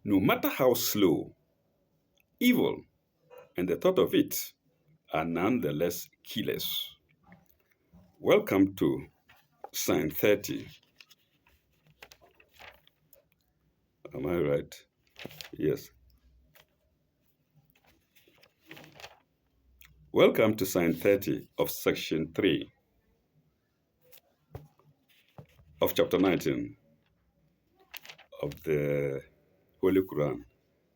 no matter how slow, evil, and the thought of it are nonetheless killers. Welcome to Sign 30. Am I right? Yes. Welcome to Sign 30 of Section 3 of Chapter 19 of the Holy Quran.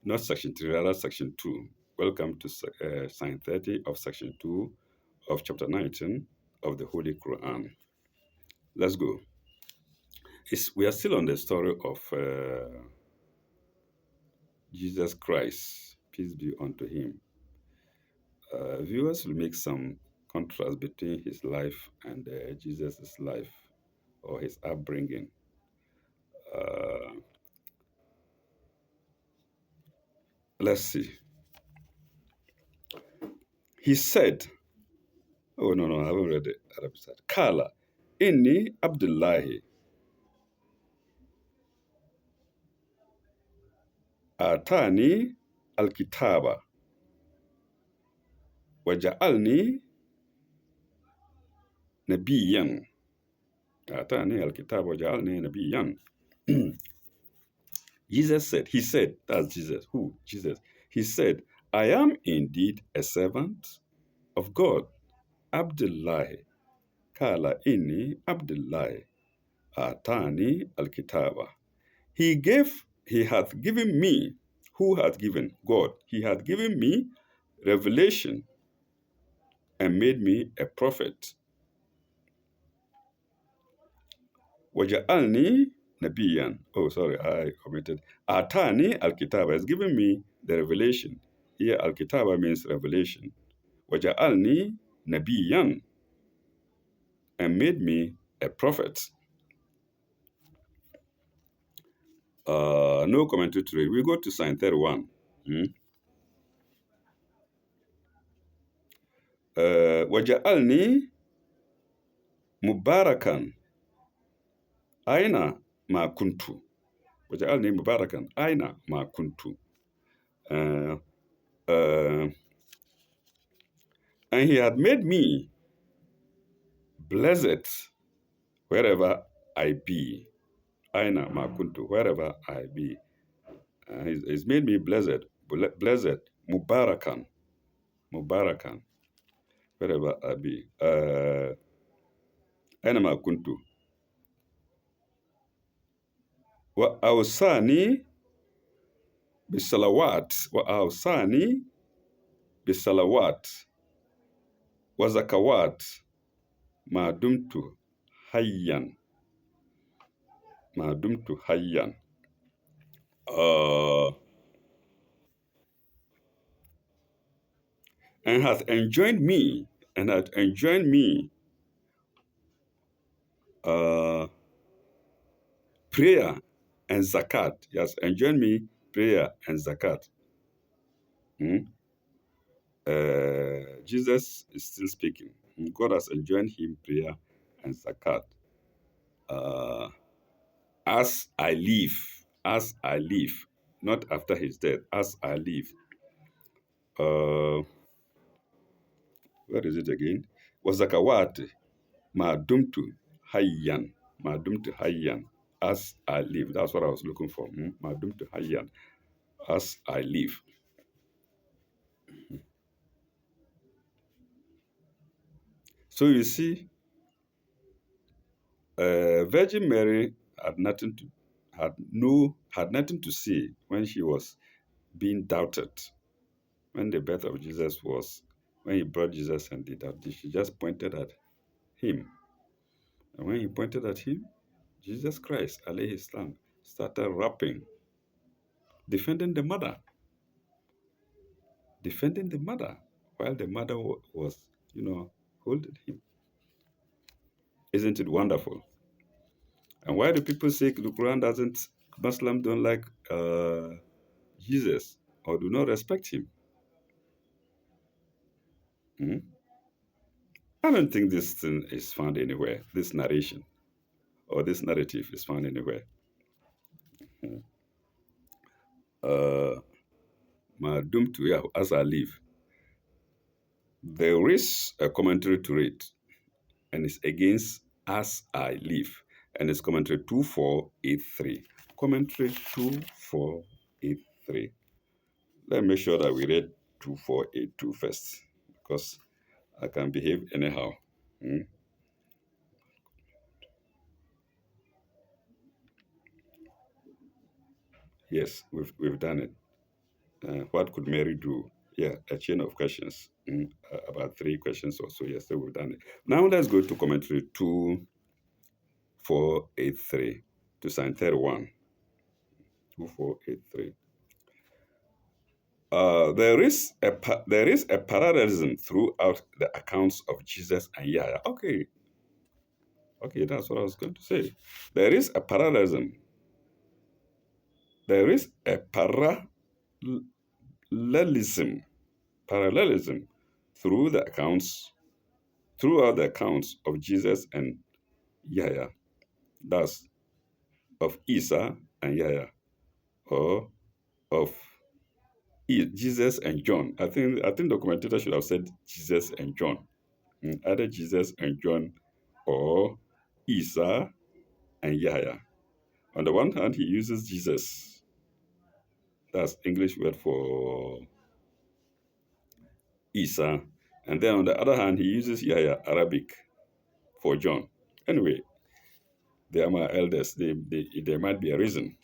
Not Section 3, rather Section 2. Welcome to Sign 30 of Section 2 of Chapter 19 of the Holy Quran. Let's go. We are still on the story of Jesus Christ. Peace be unto him. Viewers will make some contrast between his life and Jesus' life or his upbringing. Let's see. He said, oh, no, I haven't read the Arabic side. Kala, inni Abdullahi, atani al-kitaba, waja'alni nabiyan. Atani al-kitaba, waja'alni nabiyan. Jesus said, he said, that's Jesus. Who? Jesus. He said, I am indeed a servant of God. Abdullahi. Kala inni Abdullahi. Atani al-kitaba. He hath given me, who hath given? God. He hath given me revelation and made me a prophet. Waja'alni nabiyan. Oh, sorry, I omitted. Atani al-kitaba has given me the revelation. Here, al-kitaba means revelation. Waja'alni nabiyan and made me a prophet. No commentary today. We go to Sign 31. Waja'alni mubarakan aina ma kuntu. Waja'alni mubarakan aina ma kuntu. And he had made me blessed wherever I be. Aina ma kuntu, wherever I be. He's made me blessed, mubarakan, wherever I be. Aina ma kuntu. Wa awsani bisalawat, wa zakawat, ma dumtu hayyan. And hath enjoined me, prayer and zakat. He has enjoined me prayer and zakat. Jesus is still speaking. God has enjoined him prayer and zakat. As I live, not after his death, as I live. Where is it again? Wazakawat ma dumtu hayyan. As I live. That's what I was looking for. Ma dumtu hayyan. As I live. So you see, Virgin Mary had nothing to say when she was being doubted. When the birth of Jesus was, when he brought Jesus and did that, she just pointed at him. And when he pointed at him, Jesus Christ, alayhi salam, started rapping, defending the mother, while the mother was, holding him. Isn't it wonderful? And why do people say the Quran Muslims don't like Jesus or do not respect him? I don't think this thing is found anywhere, this narration or this narrative is found anywhere. my doom to yeah, as I live. There is a commentary to read, and it's against as I live, and it's commentary 2483. Commentary 2483. Let's make sure that we read 2482 first, because I can behave anyhow. Hmm? Yes, we've done it. What could Mary do? Yeah, a chain of questions. About 3 questions or so. Yes, so we've done it. Now let's go to commentary 2483 to sign 31. 2483. There is a parallelism throughout the accounts of Jesus and Yahya. Okay, that's what I was going to say. There is a parallelism. There is a parallelism throughout the accounts of Jesus and Yahya. That's of Isa and Yahya, or of Jesus and John. I think the commentator should have said Jesus and John. Either Jesus and John, or Isa and Yahya. On the one hand, he uses Jesus. That's English word for Isa. And then on the other hand, he uses Yahya, Arabic, for John. Anyway, they are my elders. There might be a reason.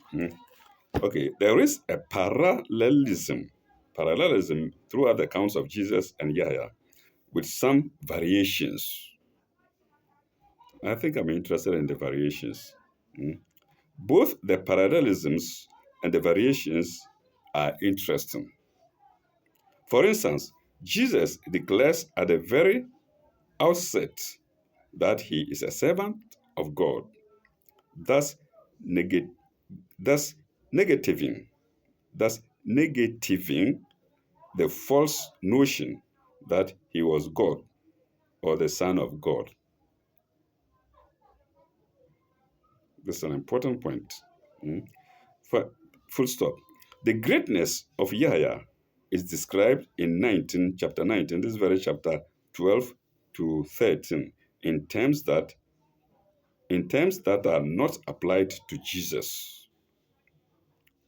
Okay, there is a parallelism throughout the accounts of Jesus and Yahya, with some variations. I think I'm interested in the variations. Mm. Both the parallelisms and the variations are interesting. For instance, Jesus declares at the very outset that he is a servant of God, thus, neg- thus negativing, thus negativing the false notion that he was God or the Son of God. This is an important point. Mm. For, full stop. The greatness of Yahya is described in chapter 19, this very chapter 12 to 13, in terms that are not applied to Jesus,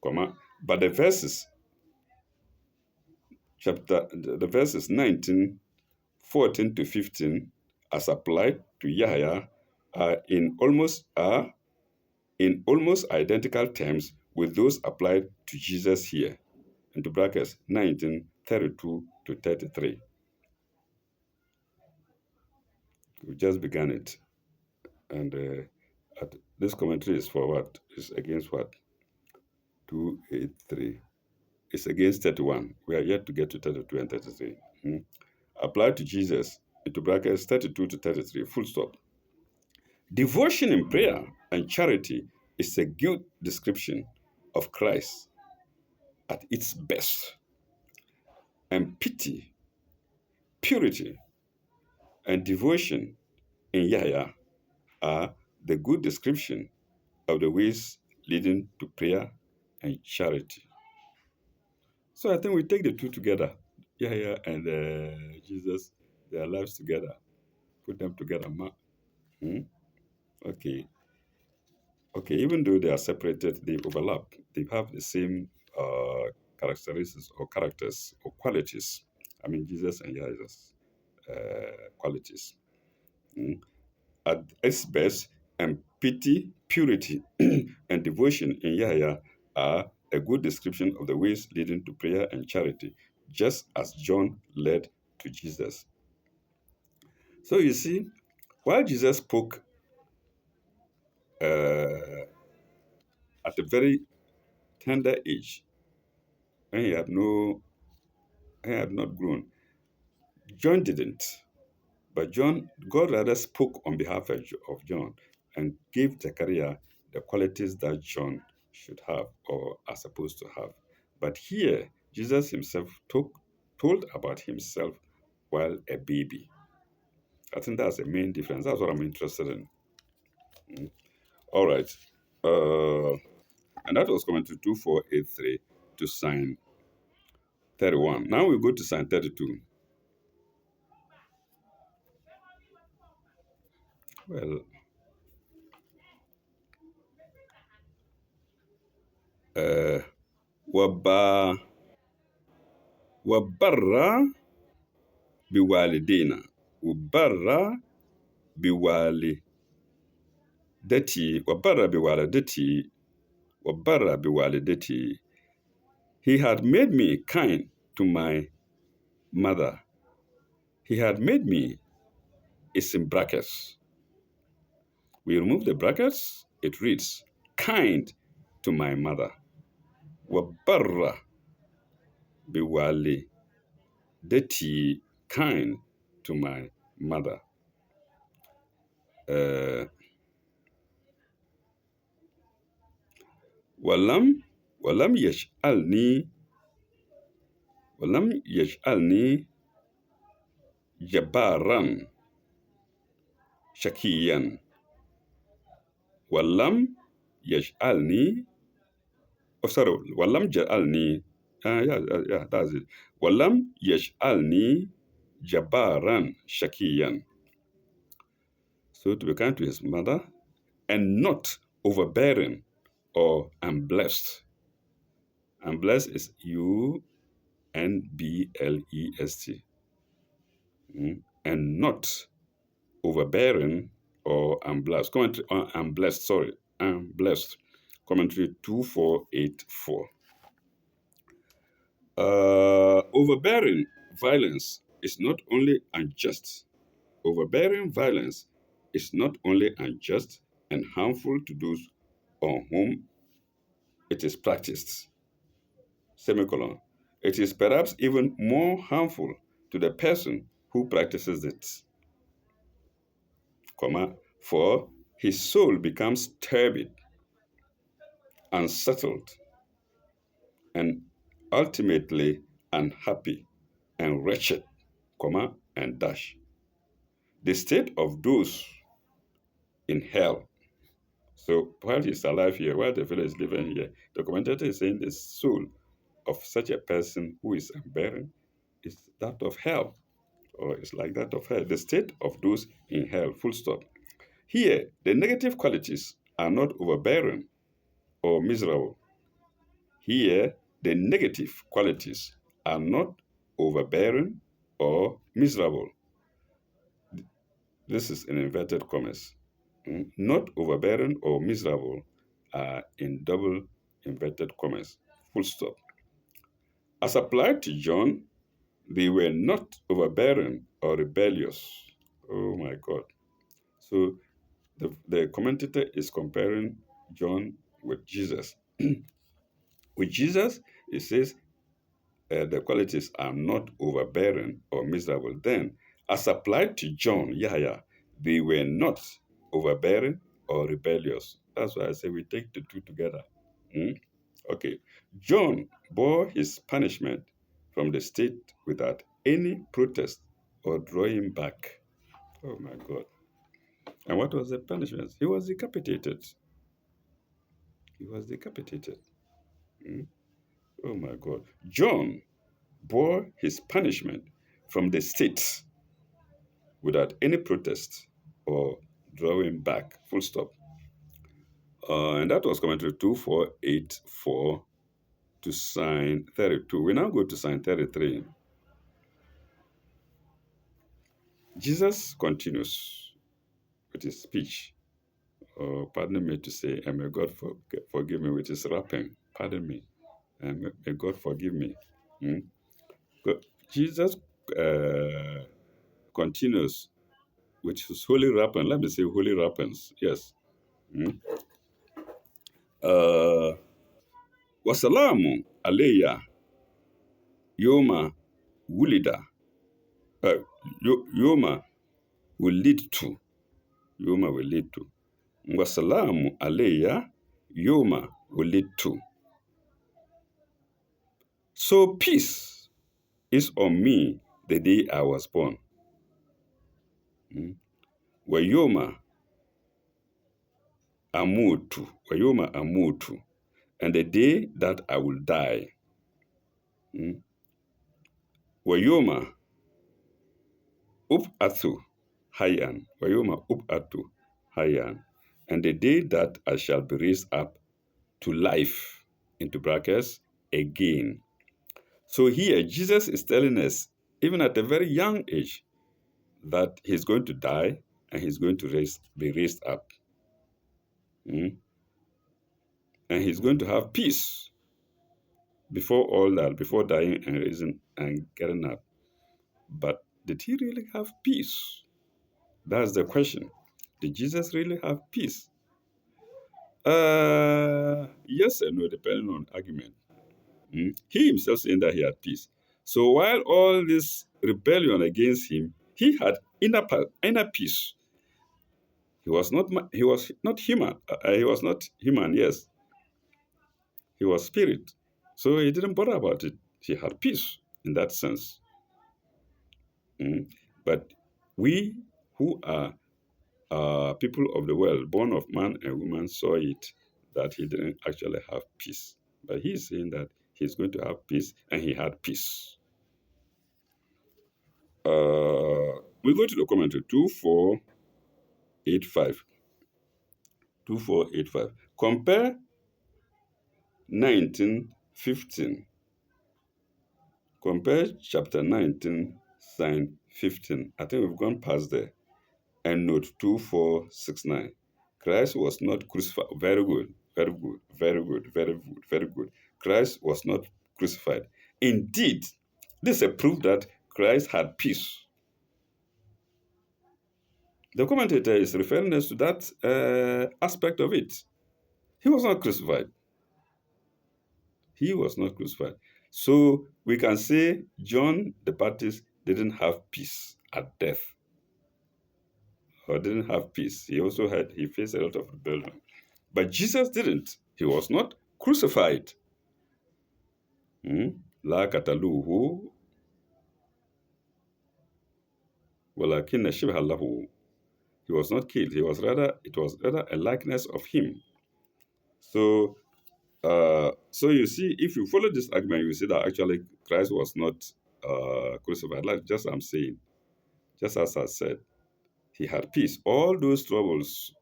but the verses 19, 14 to 15, as applied to Yahya, are in almost identical terms with those applied to Jesus here, into brackets 1932 to 33. We just began it, and this commentary is for what? Is against what? 283. It's against 31. We are yet to get to 32 and 33. Applied to Jesus, into brackets 32 to 33, full stop. Devotion in prayer and charity is a good description of Christ at its best. And pity, purity, and devotion in Yahya are the good description of the ways leading to prayer and charity. So I think we take the two together, Yahya and Jesus, their lives together, put them together. Hmm? Okay. Okay, even though they are separated, they overlap. They have the same characteristics or characters or qualities. I mean, Jesus and Yahya's qualities. Mm. At its best, and pity, purity, and devotion in Yahya are a good description of the ways leading to prayer and charity, just as John led to Jesus. So you see, while Jesus spoke at a very tender age, when he had not grown, John didn't. But God rather spoke on behalf of John and gave Zechariah the qualities that John should have or are supposed to have. But here, Jesus himself told about himself while a baby. I think that's the main difference. That's what I'm interested in. All right. And that was coming to 2483 to sign 31. Now we go to sign 32. Well, uh, waba wabarra biwalidina. Wabarra biwalidati. Wabarra biwalidati. Wabarra biwalidati. He had made me kind to my mother. He had made me, it's in brackets. We remove the brackets, it reads, kind to my mother. Wabarra biwali deti, kind to my mother. Walam walam yaj'alni jabaran shakiyan. Walam yaj'alni, oh sorry, walam ja'alni, yeah, that's it. Walam yaj'alni jabaran shakiyan. So to be kind to his mother and not overbearing or unblessed. Unblessed is unblest. And not overbearing or unblessed. Commentary on unblessed, sorry, unblessed. Commentary 2484. Overbearing violence is not only unjust. Overbearing violence is not only unjust and harmful to those on whom it is practiced. Semicolon. It is perhaps even more harmful to the person who practices it. Comma, for his soul becomes turbid, unsettled, and ultimately unhappy and wretched, comma, and dash. The state of those in hell. So while he's alive here, while the fellow is living here, the commentator is saying the soul of such a person who is unbearing is that of hell, or it's like that of hell. The state of those in hell, full stop. Here, the negative qualities are not overbearing or miserable. Here, the negative qualities are not overbearing or miserable. This is in inverted commas. Not overbearing or miserable are in double inverted commas. Full stop. As applied to John, they were not overbearing or rebellious. Oh my God. So the commentator is comparing John with Jesus. With Jesus, it says the qualities are not overbearing or miserable. Then, as applied to John, they were not overbearing or rebellious. That's why I say we take the two together. Okay. John bore his punishment from the state without any protest or drawing back. Oh my God. And what was the punishment? He was decapitated. He was decapitated. Oh my God. John bore his punishment from the state without any protest or drawing back. Full stop. And that was commentary 2484 to sign 32. We now go to sign 33. Jesus continues with his speech. Pardon me to say, and may God forgive me with his rapping. Pardon me. And may God forgive me. Jesus continues with his holy rapping. Let me say holy rappings. Yes. Wasalamu alayya yoma wulida. Yoma will lead to. Yoma will lead to. Wasalamu alayya yoma will lead to. So peace is on me the day I was born. Wayoma amutu. Wayoma amutu. And the day that I will die. Mm. Wayoma upatu hayan. Wayoma upatu hayan. And the day that I shall be raised up to life, into brackets, again. So here, Jesus is telling us, even at a very young age, that he's going to die and he's going to be raised up. Mm? And he's going to have peace before all that, before dying and raising and getting up. But did he really have peace? That's the question. Did Jesus really have peace? Yes and no, depending on argument. He himself saying that he had peace. So while all this rebellion against him, he had inner peace. He was not human. He was not human. Yes, he was spirit. So he didn't bother about it. He had peace in that sense. But we who are people of the world, born of man and woman, saw it that he didn't actually have peace. But he's saying that he's going to have peace, and he had peace. We go to the commentary 2485. 2485. Compare 19:15. Compare chapter 19, sign 15. I think we've gone past there. And note 2469. Christ was not crucified. Very good, very good, very good, very good, very good. Christ was not crucified. Indeed, this is a proof that Christ had peace. The commentator is referring us to that aspect of it. He was not crucified. He was not crucified. So we can say John the Baptist didn't have peace at death, or didn't have peace. He faced a lot of rebellion. But Jesus didn't. He was not crucified. La kataluhu walakin shibha lahu. He was not killed. It was rather a likeness of him. So you see, if you follow this argument, you see that actually Christ was not crucified. Like just I'm saying, just as I said, he had peace. All those troubles,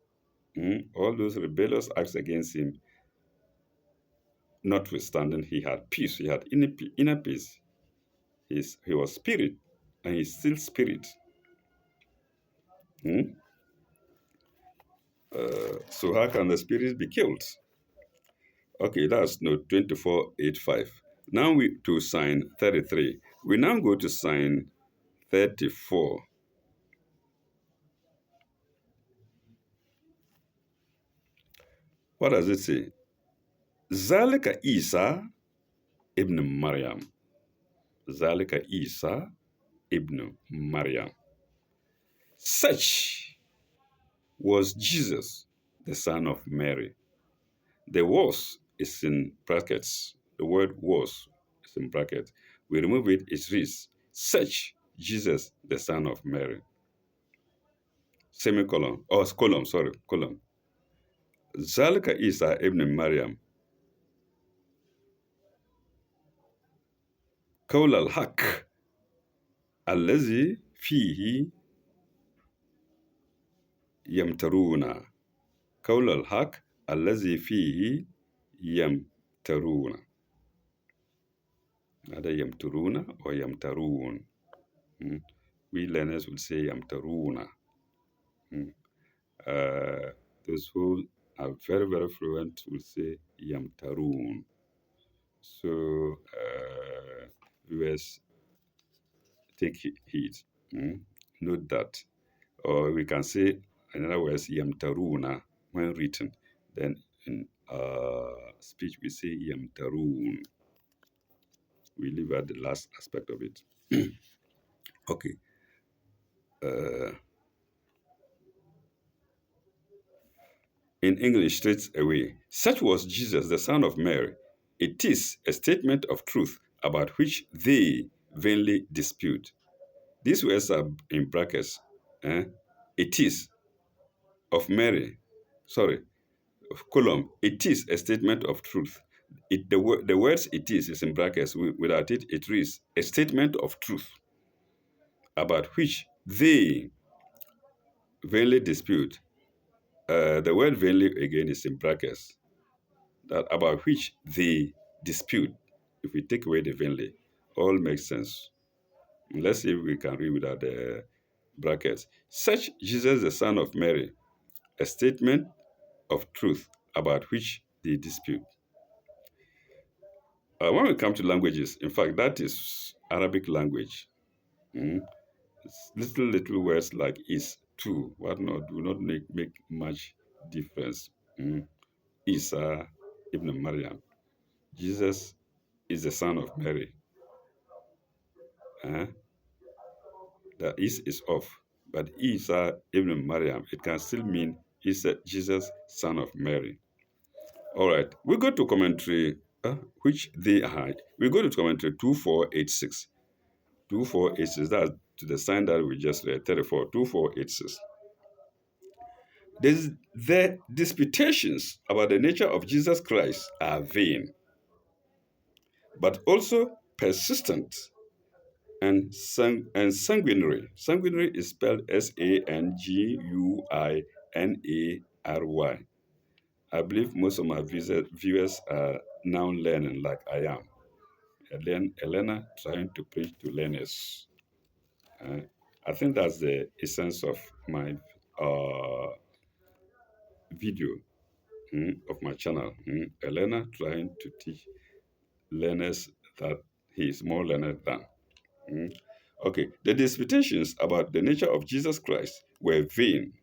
all those rebellious acts against him, notwithstanding, he had peace. He had inner peace. He was spirit, and he's still spirit. So how can the spirit be killed? Okay, that's note 2485. Now we to sign 33. We now go to sign 34. What does it say? Zalika Isa ibn Maryam. Zalika Isa ibn Maryam. Such was Jesus, the son of Mary. The was is in brackets. The word was is in brackets. We remove it, it reads, such Jesus, the son of Mary. Semicolon, or colon, sorry, colon. Zalika Isa ibn Maryam. قول الحق الذي فيه يمترون. قول الحق الذي فيه يمترون. هذا يمترون or يمترون. We learners will say يمترون. Those who are very, very fluent will say يمترون. So viewers, take heed. Note that. Or we can say, in other words, yamtaruna when written. Then in speech we say yamtarun. We leave out the last aspect of it. Okay. In English, straight away, such was Jesus, the son of Mary. It is a statement of truth about which they vainly dispute. These words are in brackets. It is of Mary. Sorry, column. It is a statement of truth The words it is in brackets. Without it, it reads a statement of truth about which they vainly dispute. The word vainly again is in brackets. That about which they dispute. If we take away the vainly, all makes sense. Let's see if we can read without the brackets. Such Jesus, the Son of Mary, a statement of truth about which they dispute. When we come to languages, in fact, that is Arabic language. Mm. Little words like is, to, what not, do not make much difference. Mm. Isa ibn Maryam. Jesus is the son of Mary. Uh, the is off. But Isa ibn Maryam, it can still mean Isa, Jesus, son of Mary. All right, we go to commentary, which they are. We go to commentary 2486. 2486, that's to the sign that we just read, 34, 2486. The disputations about the nature of Jesus Christ are vain, but also persistent and sanguinary. Sanguinary is spelled Sanguinary. I believe most of my viewers are now learning like I am. Elena trying to preach to learners. Uh, I think that's the essence of my video, of my channel. Elena trying to teach learners that he is more learned than. Mm. Okay, the disputations about the nature of Jesus Christ were vain,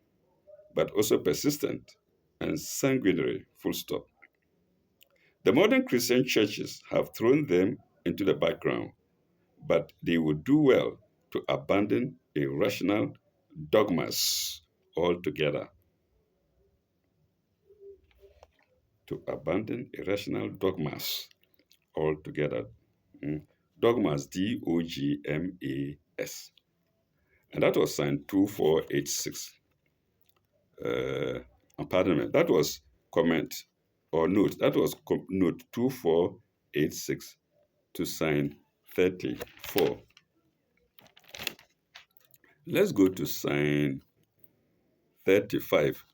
but also persistent and sanguinary, full stop. The modern Christian churches have thrown them into the background, but they would do well to abandon irrational dogmas altogether. To abandon irrational dogmas altogether. Mm. Dogmas, Dogmas. And that was signed 2486. Pardon me, that was comment or note. That was note 2486 to sign 34. Let's go to sign 35.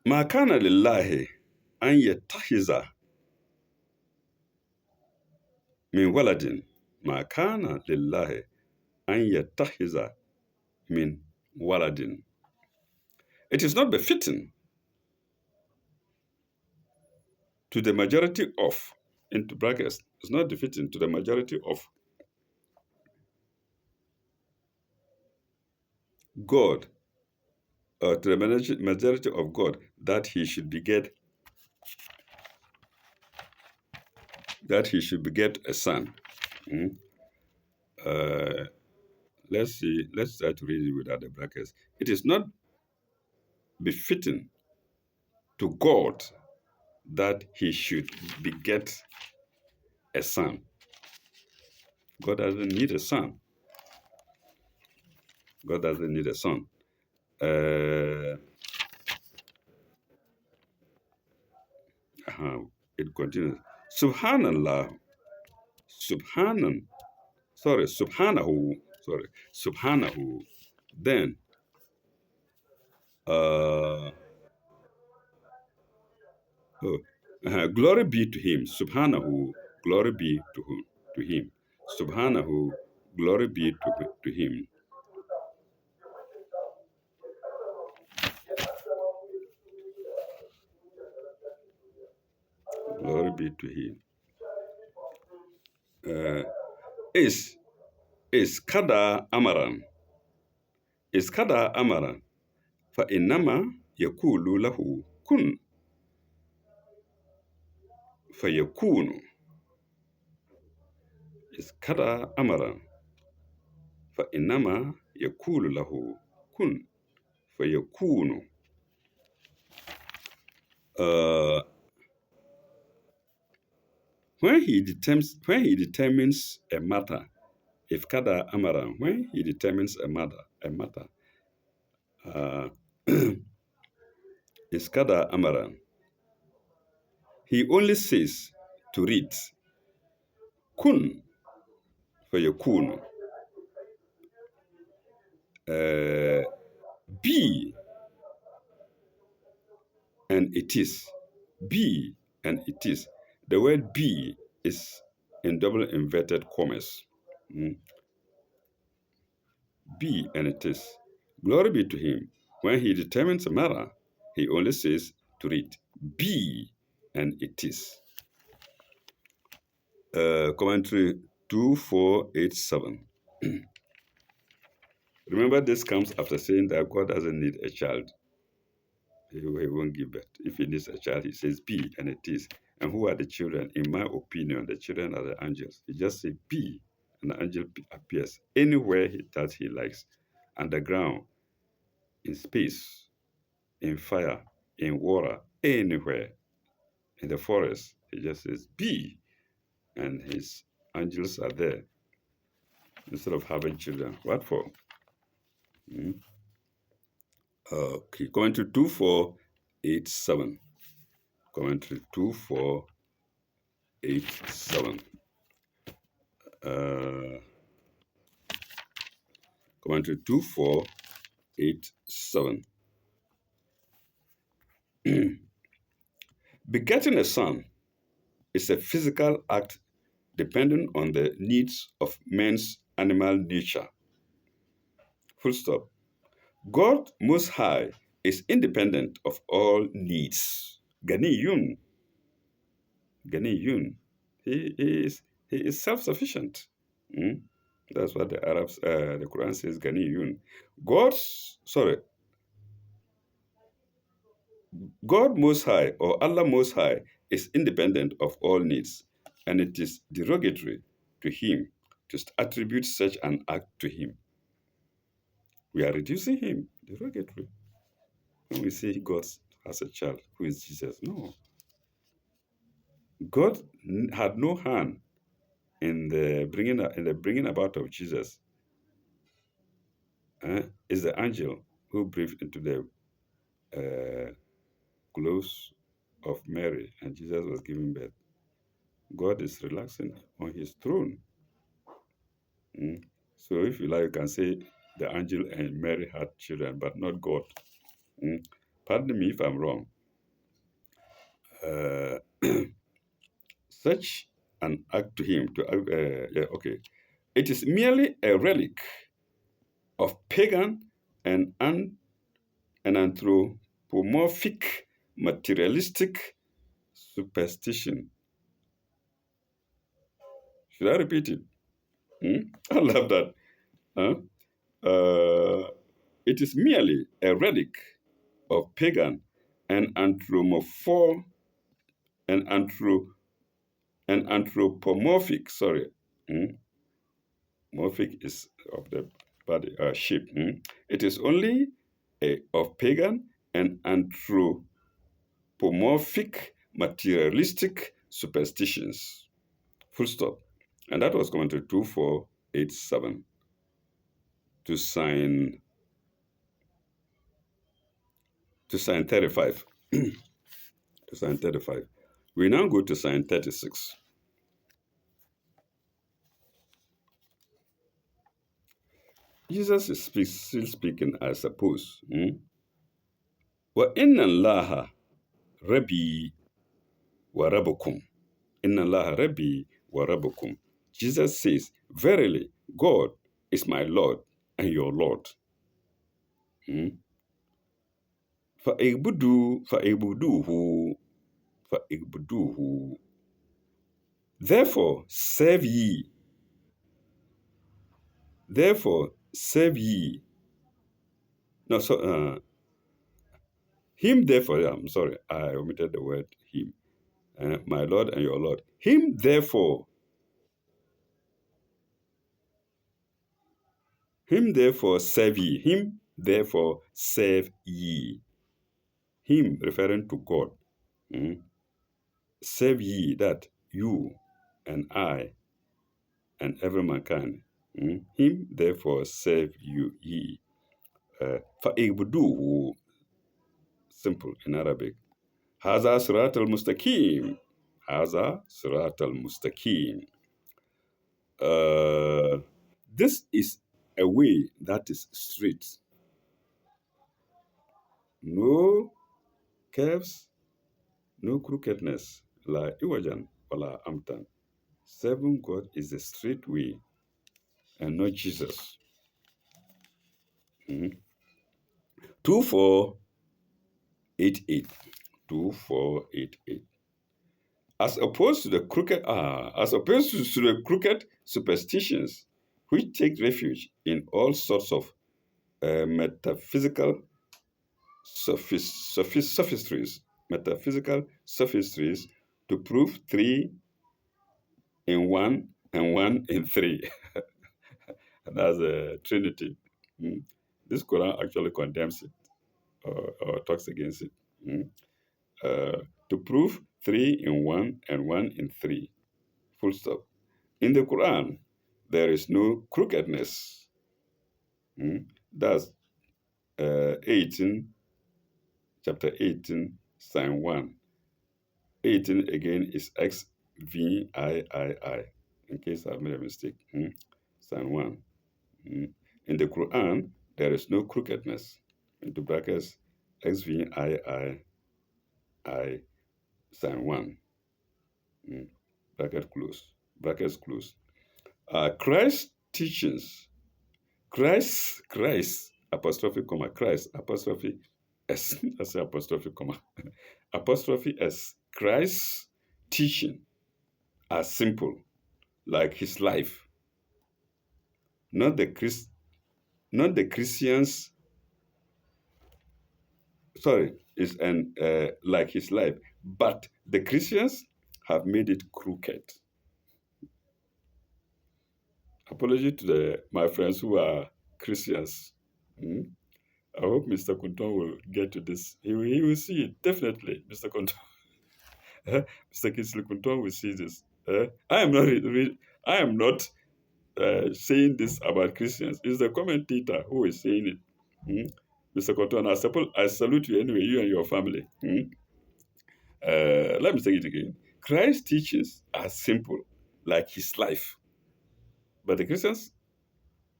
ما كان لله أن يتخذ من ولد ما كان لله أن يتخذ من ولد. It is not befitting to the majority of, into brackets, it's not befitting to the majority of God, or to the majority of God, that he should beget a son. Mm. Let's see. Let's try to read it without the brackets. It is not befitting to God that he should beget a son. God doesn't need a son. God doesn't need a son. It continues. Subhanallah. Subhanan. Sorry. Subhanahu. Sorry. Subhanahu. Then, glory be to him. Subhanahu. Glory be to him. Subhanahu. Glory be to him. Glory be to him. Is kada amaran. Is kada amaran. فإنما يقول له كن فيكون. Is kada amaran. فإنما يقول له كن فيكون. When he determines a matter, if kada amaran, when he determines a matter, uh, Iskada Amaran. He only says to read kun for your kun, be and it is. Be and it is. The word be is in double inverted commas. Mm. Be and it is. Glory be to him. When he determines a matter, he only says to read, be and it is. Commentary 2487. Remember, this comes after saying that God doesn't need a child. He won't give birth. If he needs a child, he says, be and it is. And who are the children? In my opinion, the children are the angels. He just says, be, and the angel appears anywhere that he likes. Underground, in space, in fire, in water, anywhere. In the forest, he just says, be, and his angels are there instead of having children. What for? Okay, commentary 2487. Commentary 2487. Commentary 2487. Begetting a son is a physical act dependent on the needs of man's animal nature. Full stop. God Most High is independent of all needs. Ganiyun. Ganiyun. He is self-sufficient. Mm? That's what the Arabs, the Quran says, Ganiyun. God Most High or Allah Most High is independent of all needs, and it is derogatory to Him to attribute such an act to Him. We are reducing Him, derogatory. When we say God has a child who is Jesus, no. God had no hand in the bringing about of Jesus. It's the angel who breathed into the clothes of Mary, and Jesus was giving birth. God is relaxing on His throne. Mm. So if you like, you can say the angel and Mary had children, but not God. Mm. Pardon me if I'm wrong. Such an act to Him, okay. It is merely a relic of pagan and anthropomorphic materialistic superstition. Should I repeat it? I love that. Huh? It is merely a relic of pagan and and anthropomorphic. Sorry, morphic is of the body shape. It is only of pagan and anthropomorphic materialistic superstitions. Full stop. And that was going to 2487 to sign 35. To sign 35. We now go to sign 36. Jesus is still speaking, I suppose. Wa inna Allaha Rabbi wa Rabbukum. Inna Allaha Rabbi wa Rabbukum. Jesus says, verily, God is my Lord and your Lord. فَإِعْبُدُوهُ Therefore, serve ye. Therefore, serve ye. No, him, therefore, I'm sorry, I omitted the word him. My Lord and your Lord. Him, therefore, serve ye. Him, therefore, serve ye. Him, referring to God. Serve ye, that you and I and every mankind. Him, therefore, serve you ye. فَإِعْبُدُوهُ, simple in Arabic. هذا صراط المستقيم. هذا صراط المستقيم. This is a way that is straight. No curves, no crookedness. La iwajan wala amtan. Serving God is a straight way and not Jesus. 2488. 2488. As opposed to the crooked superstitions, which take refuge in all sorts of metaphysical sophistries, metaphysical sophistries to prove three in one and one in three. That's a Trinity. Mm. This Quran actually condemns it or talks against it. Mm. To prove three in one and one in three. Full stop. In the Quran, there is no crookedness. Mm. That's 18, chapter 18, sign 1. 18 again is XVIII, in case I've made a mistake. Sign 1. In the Quran, there is no crookedness. Into brackets, XVIII, sign 1. Bracket close. Brackets close. Christ's teachings, Christ, apostrophe, comma, Christ, apostrophe, S, I say apostrophe, comma, apostrophe S. Christ's teaching are simple, like his life. Not the Christians. Sorry, is and like his life, but the Christians have made it crooked. Apology to my friends who are Christians. Mm? I hope Mr. Kunton will get to this. He will see it, definitely, Mr. Kunton. Mr. Kinsley Kunton will see this. I am not I am not saying this about Christians. It's the commentator who is saying it. Mr. Kunton, I salute you anyway, you and your family. Let me say it again. Christ's teachings are simple, like his life. But the Christians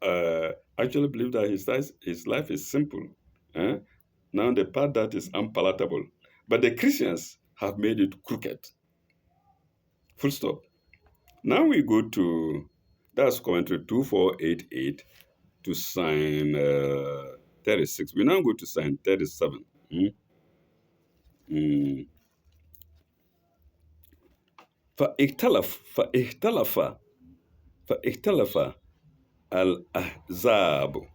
actually believe that his life is simple. Now, the part that is unpalatable. But the Christians have made it crooked. Full stop. Now we go to, that's commentary 2488 to sign 36. We now go to sign 37. فاختلف الأحزاب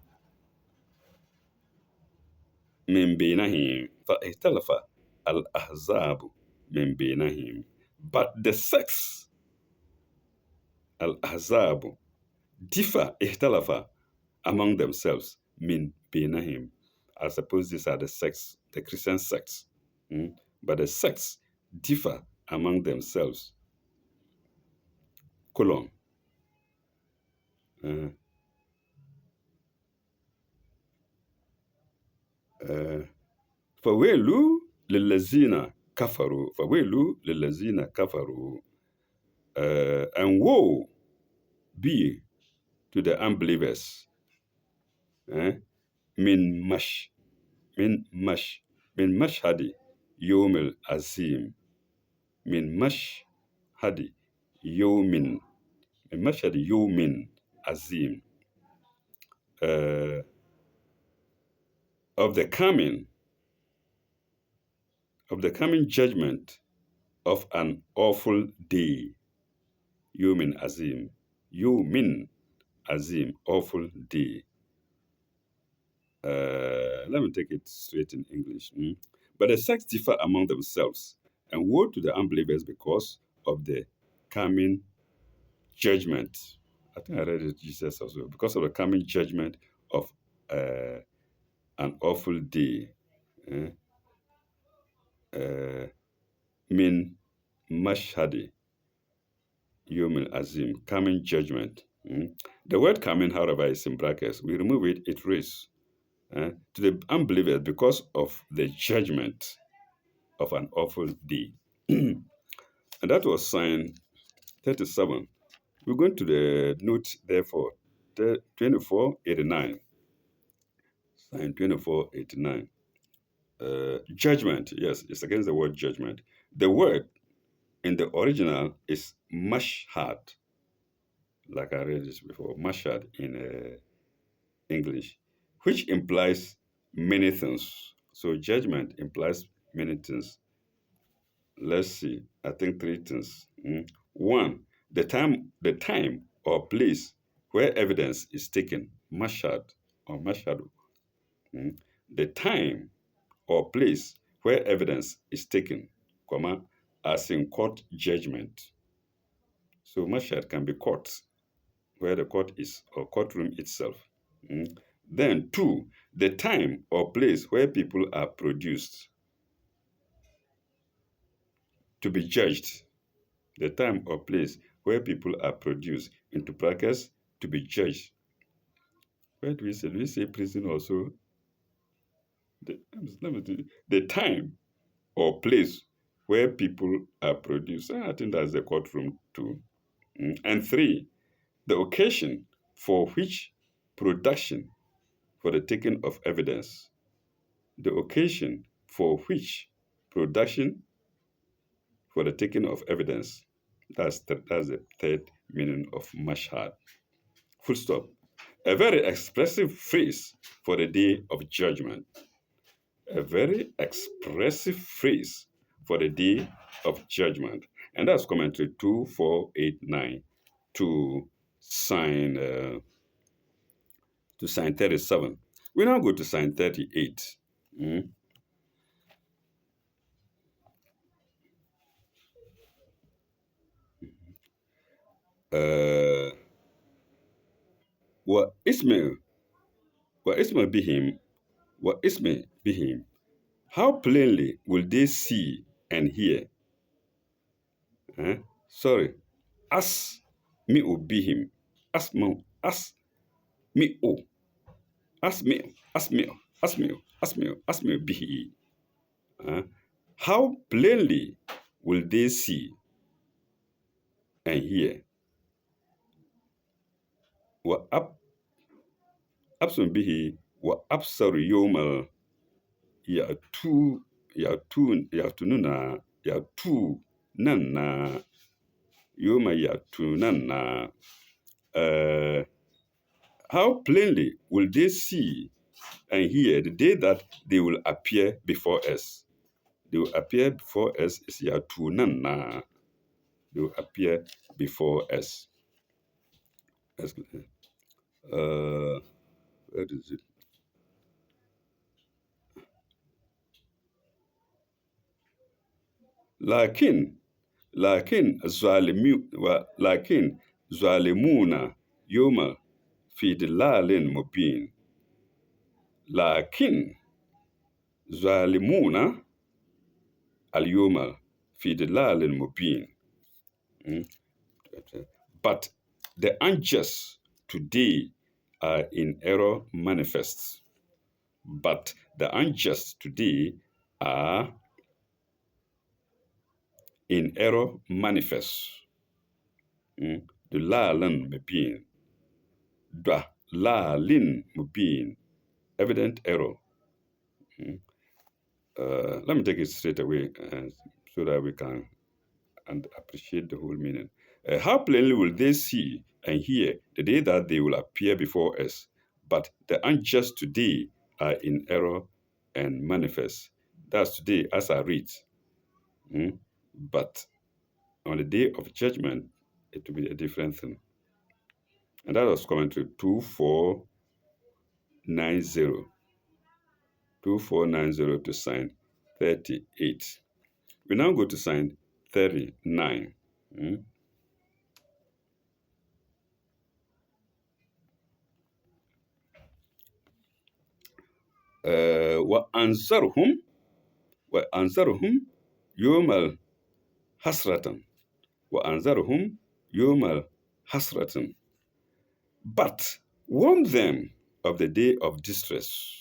من بينهم فاختلف الأحزاب من بينهم. But the sects الأحزاب differ اختلف among themselves من بينهم. I suppose these are the sects, the Christian sects. But the sects differ among themselves. Colon. فويل للذين كفروا فويل للذين كفروا and woe be to the unbelievers من مشهد يوم العظيم من مشهد يوم من مشهد يوم عظيم of the coming judgment of an awful day. Yumin Azim, awful day. Let me take it straight in English. But the sects differ among themselves, and woe to the unbelievers because of the coming judgment. I think I read it Jesus as well. Because of the coming judgment of an awful day. Min mashhadi Yom Azim, coming judgment. The word coming, however, is in brackets. We remove it, it reads to the unbelievers because of the judgment of an awful day. And that was sign 37. We're going to the note, therefore, 2489. Sign 2489. Judgment, yes, it's against the word judgment. The word in the original is mashhad, like I read this before, mashhad in English, which implies many things. So judgment implies many things. Let's see. I think three things. One, the time or place where evidence is taken, mashhad or mashhadu. The time or place where evidence is taken, comma, as in court judgment. So mashhad can be court, where the court is, or courtroom itself. Then two, the time or place where people are produced to be judged. The time or place where people are produced, into brackets, to be judged. Where do we say? Do we say prison also? The time or place where people are produced. I think that's the courtroom too. And three, the occasion for which production for the taking of evidence. The occasion for which production for the taking of evidence. That's the third meaning of mashhad. Full stop. A very expressive phrase for the day of judgment. A very expressive phrase for the day of judgment. And that's commentary 2489 to sign uh, to sign 37. We now go to sign 38. Mm. Uh, what Ismail, what Ismail be him, what Ismail be him, how plainly will they see and hear? Sorry, as me o be him, as me o, as me, as me, as me, as me, as me be he. How plainly will they see and hear? Wa absent be he, wa absaru yomal ya tu ya tu nuna ya tu nana yoma ya tu nana. How plainly will they see and hear the day that they will appear before us? They will appear before us is ya tu nana. They will appear before us. Where is it? Lakin, lakin zalimuna yoma fi dilalin mubin. Lakin zalimuna al-yoma fi dilalin mubin. But the unjust today are in error manifest. But the unjust today are in error manifest. Dilalin mubin. Dalalin mubin. Evident error. Let me take it straight away so that we can appreciate the whole meaning. How plainly will they see and hear the day that they will appear before us? But the unjust today are in error and manifest. That's today as I read. But on the day of judgment, it will be a different thing. And that was commentary 2490. 2490 to sign 38. We now go to sign 39. وأنذرهم يوم الحسرة وأنذرهم يوم الحسرة. But warn them of the day of distress.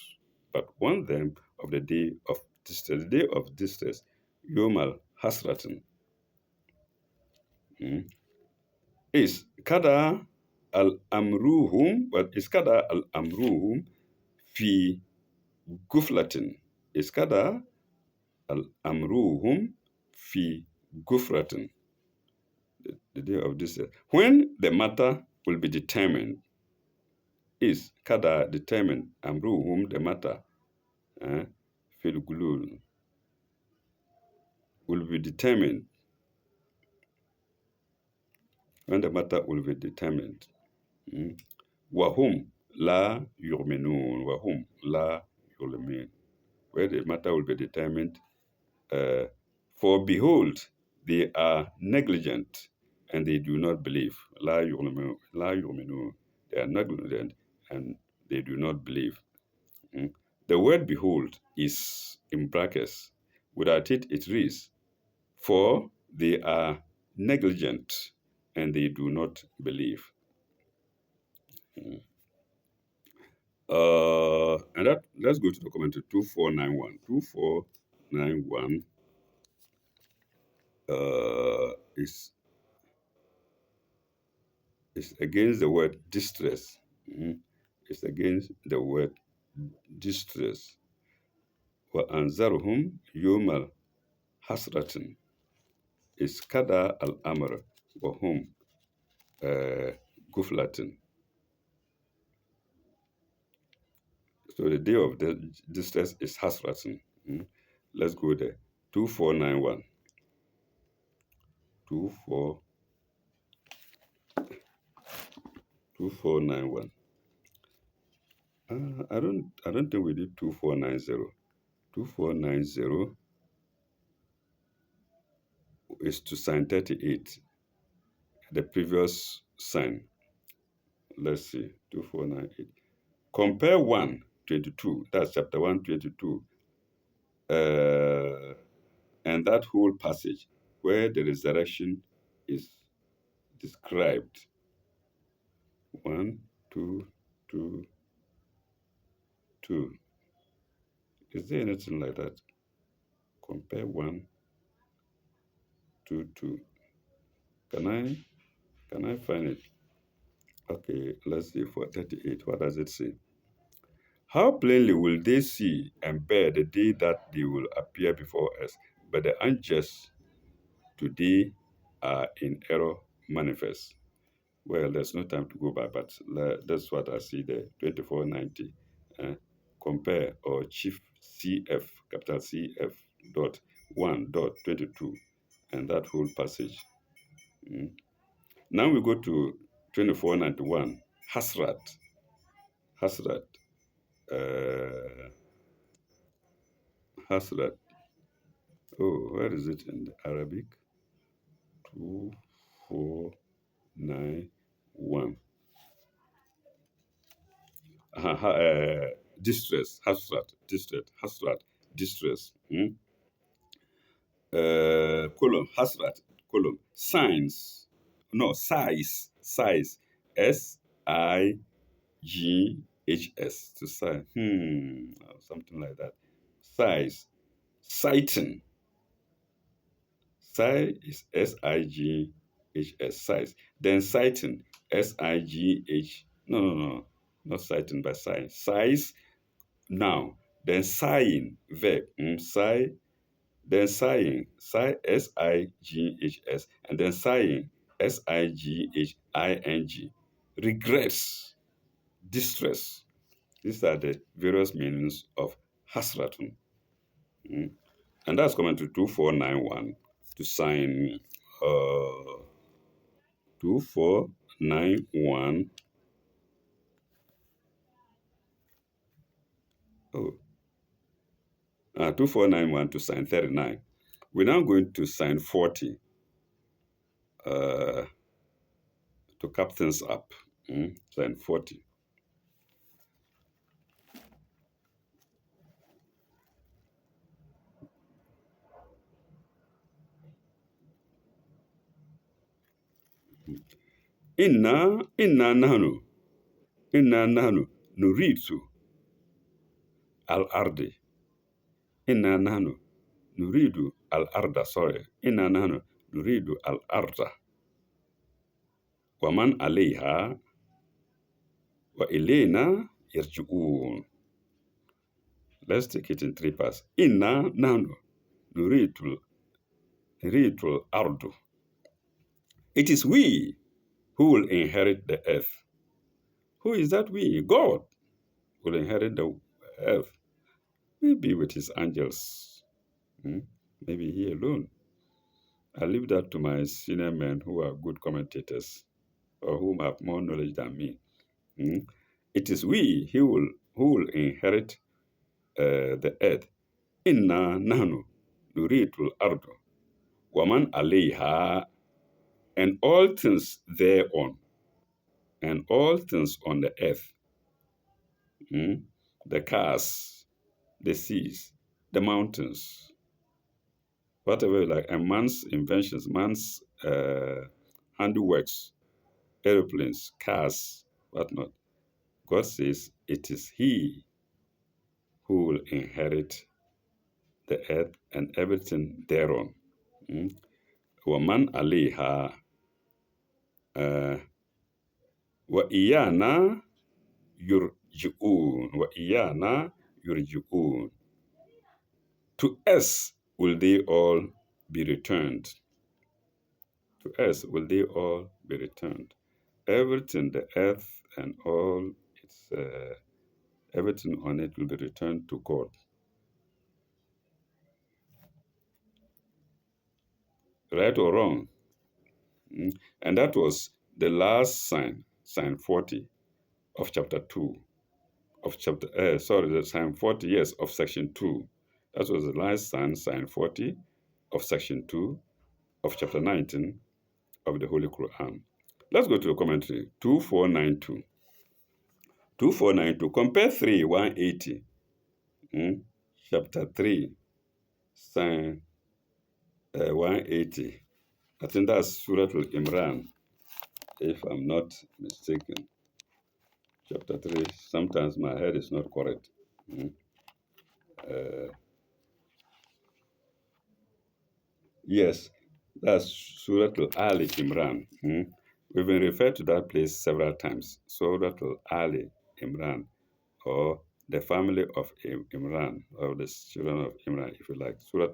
but warn them of the day of distress. The day of distress, Yomal Hasratin, is Kada al Amruhum, but is Kada al Amruhum fi Guflatin. Is Kada al Amruhum fi Gufratin. The day of distress. When the matter will be determined, is Kada determined, Amruhum, the matter, fil Gulul, will be determined, when the matter will be determined. Wahum la yu'minun, wahum la yu'minun, where the matter will be determined. For behold, they are negligent and they do not believe. La yu'minun, la yu'minun, they are negligent and they do not believe. The word behold is in brackets. Without it, it reads, for they are negligent and they do not believe. And that, let's go to the commentary 2491. 2491 is against the word distress. It's against the word distress. وأنذرهم يوم الحسرة is kada al-amr وهم guflatin. So the day of the distress is hasratin. Let's go there. 2491. 2491. I don't think we did 2490. 2490 is to sign 38. The previous sign. Let's see. 2498. Compare 122. That's chapter 122. And that whole passage where the resurrection is described. 1, 2, 2, 2. Is there anything like that? Compare 1, 2, 2. Can I find it? Okay, let's see for 38. What does it say? How plainly will they see and bear the day that they will appear before us? But the unjust today are in error manifest. Well, there's no time to go by, but that's what I see there. 2490. Compare or chief CF, capital CF dot 1 dot 22, and that whole passage. Now we go to 2491. Hasrat. Hasrat. Oh, where is it in the Arabic? 2491. Distress. Hasrat. Distress. Column. Hasrat. Column. Signs. No, size. SIGHS. To sign. Something like that. Size. Sighting. Psi is SIGHS, size. Then sighting, SIGH. No. Not sighting, but size. Size, noun. Then sighing, verb. Sigh. Then sighing, SIGHS. And then sighing, SIGHING. Regrets, distress. These are the various meanings of hasratun. And that's coming to 2491 to sign 2491. Oh, 2491 to sign 39. We're now going to sign 40 to cap things up. Sign 40. Inna nahnu nuridu al-ardi. Inna nahnu nuridu al-arda, sorry. Inna nahnu nuridu al-arda. Wa man alayha wa ilayna yarji'un. Let's take it in three parts. Inna nahnu nuridu al-ardu. It is we who will inherit the earth. Who is that we? God will inherit the earth. Maybe with his angels. Maybe he alone. I leave that to my senior men who are good commentators or who have more knowledge than me. It is we who will inherit the earth. Inna nahnu nuritul ardu waman alayha, and all things thereon, and all things on the earth, the cars, the seas, the mountains, whatever you like, and man's inventions, man's handiworks, aeroplanes, cars, whatnot. God says it is He who will inherit the earth and everything thereon. وَمَنْ عَلَيْهَا وَإِيَّانَا يُرْجِعُونَ. وَإِيَّانَا يُرْجِعُونَ. To us will they all be returned. To us will they all be returned. Everything, the earth and all its everything on it will be returned to God. Right or wrong? And that was the last sign, sign 40 of chapter 2, of chapter, the sign 40, yes, of section 2. That was the last sign, sign 40 of section 2 of chapter 19 of the Holy Quran. Let's go to the commentary, 2492. 2492, compare 3, 180, chapter 3, sign 180. I think that's Surah Al-Imran, if I'm not mistaken. Chapter 3, sometimes my head is not correct. Yes, that's Surah Al-Ali Imran. We've been referred to that place several times. Surah Al-Ali Imran, or the family of Imran, or the children of Imran, if you like. Surah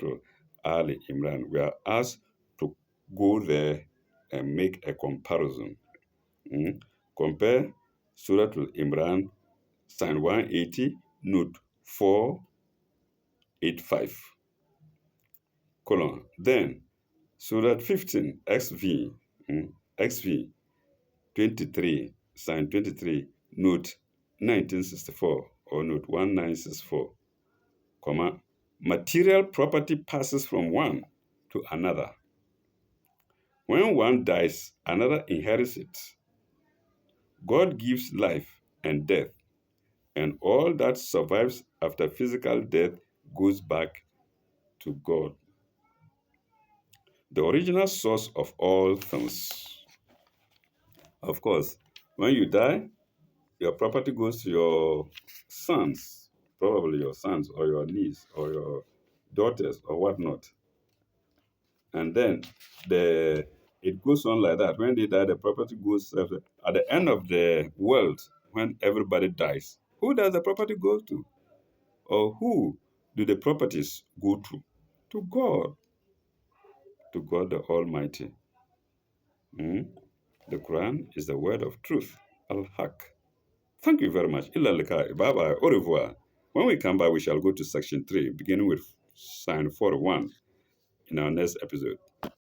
Al-Ali Imran. We are asked to go there and make a comparison. Compare Surah Al-Imran, sign 180, note 485. Colon. Then Surah 15, XV 23, sign 23, note 1964 or note 1964, comma, material property passes from one to another. When one dies, another inherits it. God gives life and death, and all that survives after physical death goes back to God, the original source of all things. Of course, when you die, your property goes to your sons, probably your sons or your niece or your daughters or whatnot. And then it goes on like that. When they die, the property goes at the end of the world, when everybody dies. Who does the property go to? Or who do the properties go to? To God. To God the Almighty. The Quran is the word of truth. Al-Haq. Thank you very much. Illa likai. Bye-bye. Au revoir. When we come back, we shall go to section 3, beginning with sign 41 in our next episode.